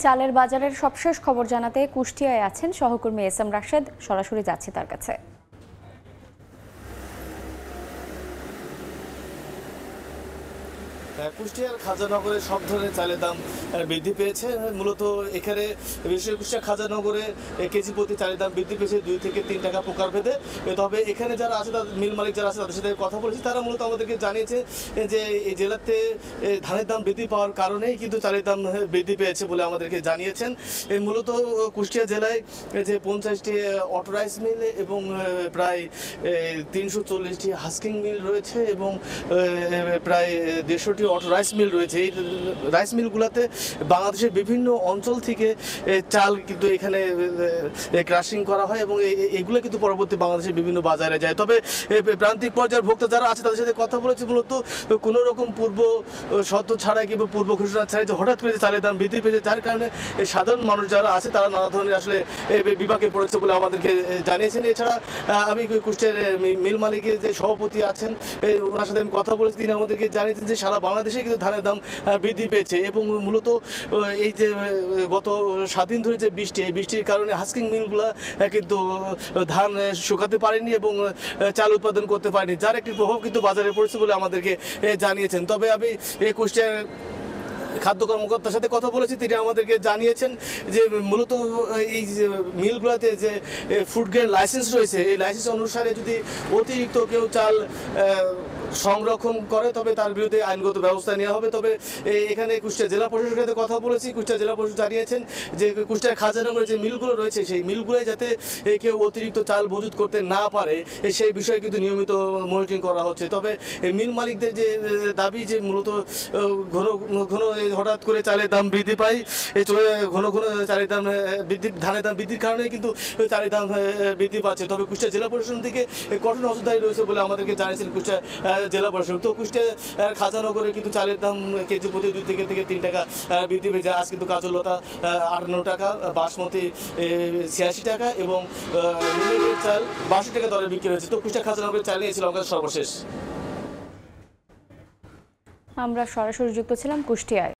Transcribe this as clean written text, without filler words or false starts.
চালের বাজারের সবশেষ খবর জানাতে কুষ্টিয়ায় আছেন সহকর্মী এস এম রাশেদ। সরাসরি যাচ্ছি তার কাছে। কুষ্টিয়ার খাজানগরে সব ধরনের চালের দাম বৃদ্ধি পেয়েছে। মূলত এখানে বিশেষ কুষ্টিয়া খাজানগরে কেজি প্রতি চালের দাম বৃদ্ধি পেয়েছে 2 থেকে 3 টাকা প্রকার ভেদে। তবে এখানে যারা আছে, তাদের মিল মালিক যারা আছে, তাদের সাথে কথা বলেছি। তারা মূলত আমাদেরকে জানিয়েছে যে এই জেলাতে ধানের দাম বৃদ্ধি পাওয়ার কারণেই কিন্তু চালের দাম বৃদ্ধি পেয়েছে বলে আমাদেরকে জানিয়েছেন। মূলত কুষ্টিয়া জেলায় যে 50টি অটো রাইস মিল এবং প্রায় 340টি হাস্কিং মিল রয়েছে এবং প্রায় 150টি অটো রাইস মিল রয়েছে। এই রাইস মিলগুলোতে বাংলাদেশের বিভিন্ন অঞ্চল থেকে চাল কিন্তু এখানে ক্রাশিং করা হয় এবং এগুলো কিন্তু পরবর্তী বাংলাদেশের বিভিন্ন বাজারে যায়। তবে প্রান্তিক পর্যায়ের ভোক্তা যারা আছে, তাদের সাথে কথা বলেছে। মূলত কোনো রকম পূর্ব শর্ত ছাড়াই কিংবা পূর্ব ঘোষণা ছাড়াই যে হঠাৎ করে চালের দাম বৃদ্ধি পেয়েছে, যার কারণে সাধারণ মানুষ যারা আছে তারা নানা ধরনের আসলে বিপাকে পড়েছে বলে আমাদেরকে জানিয়েছেন। এছাড়া আমি কুষ্টিয়ার মিল মালিকের যে সভাপতি আছেন, ওনার সাথে আমি কথা বলেছি। তিনি আমাদেরকে জানিয়েছেন যে সারা বাংলাদেশে কিন্তু ধানের দাম বৃদ্ধি পেয়েছে এবং মূলত এই যে গত 7 দিন ধরে যে বৃষ্টি, এই বৃষ্টির কারণে হাস্কিং মিলগুলো কিন্তু ধান শুকাতে পারেনি এবং চাল উৎপাদন করতে পারেনি, যার একটি প্রভাব কিন্তু বাজারে পড়েছে বলে আমাদেরকে জানিয়েছেন। তবে আমি এই কুষ্টিয়ার খাদ্য কর্মকর্তার সাথে কথা বলেছি। তিনি আমাদেরকে জানিয়েছেন যে মূলত এই মিলগুলোতে যে ফুড গ্রেড লাইসেন্স রয়েছে, এই লাইসেন্স অনুসারে যদি অতিরিক্ত কেউ চাল সংরক্ষণ করে তবে তার বিরুদ্ধে আইনগত ব্যবস্থা নেওয়া হবে। তবে এখানে কুষ্টিয়া জেলা প্রশাসনের সাথে কথা বলেছি। কুষ্টিয়া জেলা প্রশাসন জানিয়েছেন যে কুষ্টিয়ার খাজানগরের যে মিলগুলো রয়েছে, সেই মিলগুলোয় যাতে কেউ অতিরিক্ত চাল মজুত করতে না পারে, সেই বিষয়ে কিন্তু নিয়মিত মনিটরিং করা হচ্ছে। তবে মিল মালিকদের যে দাবি যে মূলত ঘন ঘন হঠাৎ করে চালের দাম বৃদ্ধি পায়, ঘন ঘন চালের দাম বৃদ্ধি, ধানের দাম বৃদ্ধির কারণে কিন্তু চালের দাম বৃদ্ধি পাচ্ছে। তবে কুষ্টিয়া জেলা প্রশাসন থেকে কঠোর নজরদারি রয়েছে বলে আমাদেরকে জানিয়েছেন কুষ্টিয়া জেলা প্রশাসন। তো কুষ্টিয়া খাজানগরে কিন্তু চালের দাম কেজি প্রতি 2 থেকে 3 টাকা বৃদ্ধি পেয়েছে। আজ কিন্তু কাঁচলতা 58 টাকা, বাসমতি 86 টাকা এবং মিনিকেট চাল 62 টাকা দরে বিক্রি হয়েছে। তো কুষ্টিয়া খাজানগরে চাল নিয়েছিল আমাদের সর্বশেষ। আমরা সরাসরি যুক্ত ছিলাম কুষ্টিয়ায়।